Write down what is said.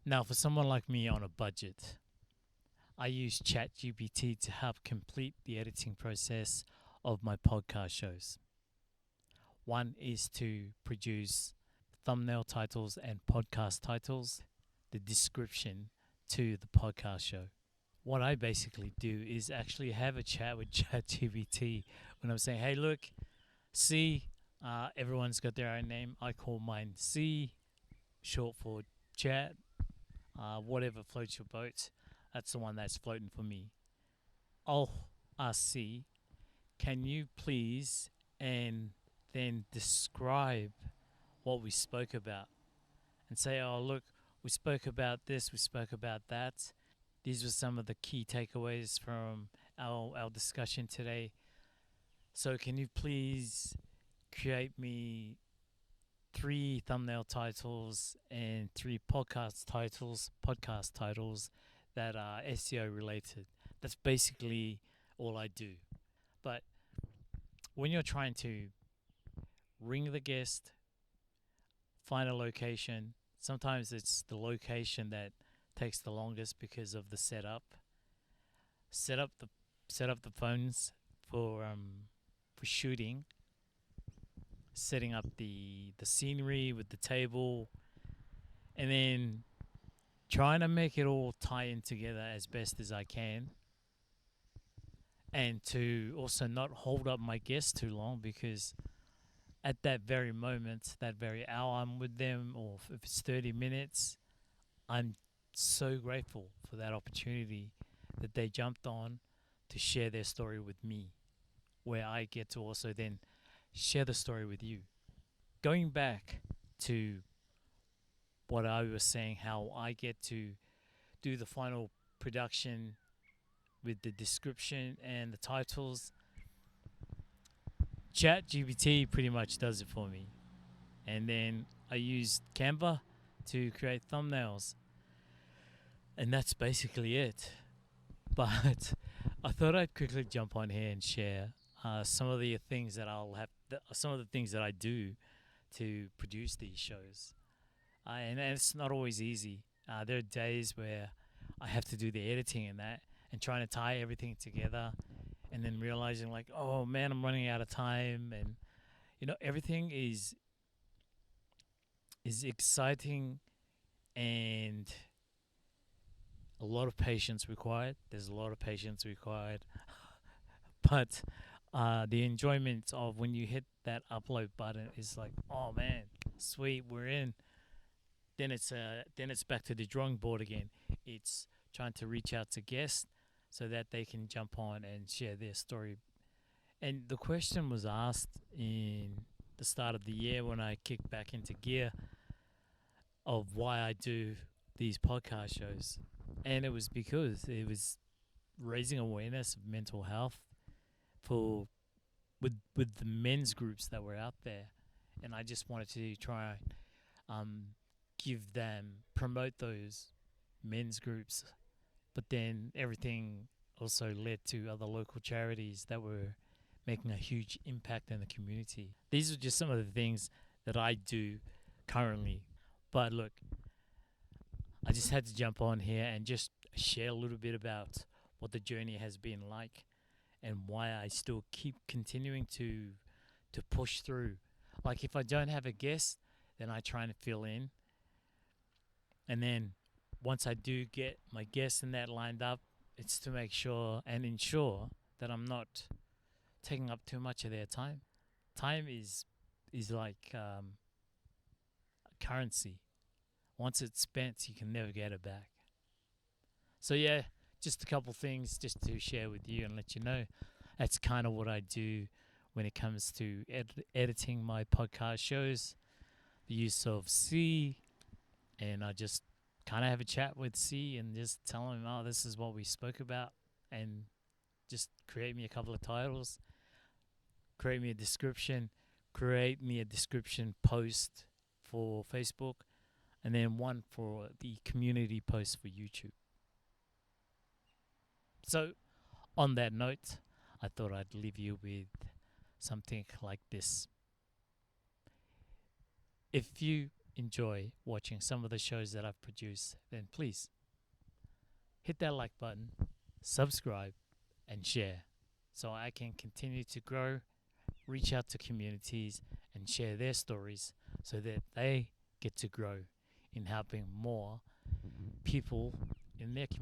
Now, for someone like me on a budget, I use ChatGPT to help complete the editing process of my podcast shows. One is to produce thumbnail titles and podcast titles, the description to the podcast show. What I basically do is actually have a chat with ChatGPT when I'm saying, hey, look, C, everyone's got their own name. I call mine C, short for chat, whatever floats your boat. That's the one that's floating for me. I'll ask C, can you please and then describe what we spoke about and say, oh, look, we spoke about this, we spoke about that. These were some of the key takeaways from our discussion today. So, can you please create me 3 thumbnail titles and 3 podcast titles that are SEO related? That's basically all I do. But when you're trying to ring the guest, find a location, sometimes it's the location that takes the longest because of the setup. Set up the set up the phones for shooting, setting up the scenery with the table, and then trying to make it all tie in together as best as I can, and to also not hold up my guests too long because at that very moment, that very hour I'm with them, or if it's 30 minutes, I'm so grateful for that opportunity that they jumped on to share their story with me, where I get to also then share the story with you. Going back to what I was saying, how I get to do the final production with the description and the titles, ChatGPT pretty much does it for me. And then I use Canva to create thumbnails. And that's basically it. But I thought I'd quickly jump on here and share some of the things that some of the things that I do to produce these shows. And it's not always easy. There are days where I have to do the editing and that, and trying to tie everything together, and then realizing like, oh man, I'm running out of time, and everything is exciting and a lot of patience required. There's a lot of patience required, but the enjoyment of when you hit that upload button is like, oh man, sweet, we're in. Then it's back to the drawing board again. It's trying to reach out to guests so that they can jump on and share their story. And the question was asked in the start of the year when I kicked back into gear of why I do these podcast shows. And it was because it was raising awareness of mental health for with the men's groups that were out there. And I just wanted to try give them promote those men's groups. But then everything also led to other local charities that were making a huge impact in the community. These are just some of the things that I do currently. But look, I just had to jump on here and just share a little bit about what the journey has been like and why I still keep continuing to push through. Like if I don't have a guest, then I try and fill in. And then once I do get my guests and that lined up, it's to make sure and ensure that I'm not taking up too much of their time. Time is like currency. Once it's spent, you can never get it back. So yeah, just a couple things just to share with you and let you know. That's kind of what I do when it comes to editing my podcast shows. The use of C, and I just kind of have a chat with C and just tell him, oh, this is what we spoke about, and just create me a couple of titles, create me a description, create me a description post for Facebook, and then one for the community post for YouTube. So, on that note, I thought I'd leave you with something like this. If you enjoy watching some of the shows that I've produced, then please hit that like button, subscribe, and share so I can continue to grow, reach out to communities, and share their stories so that they get to grow in helping more people in their community.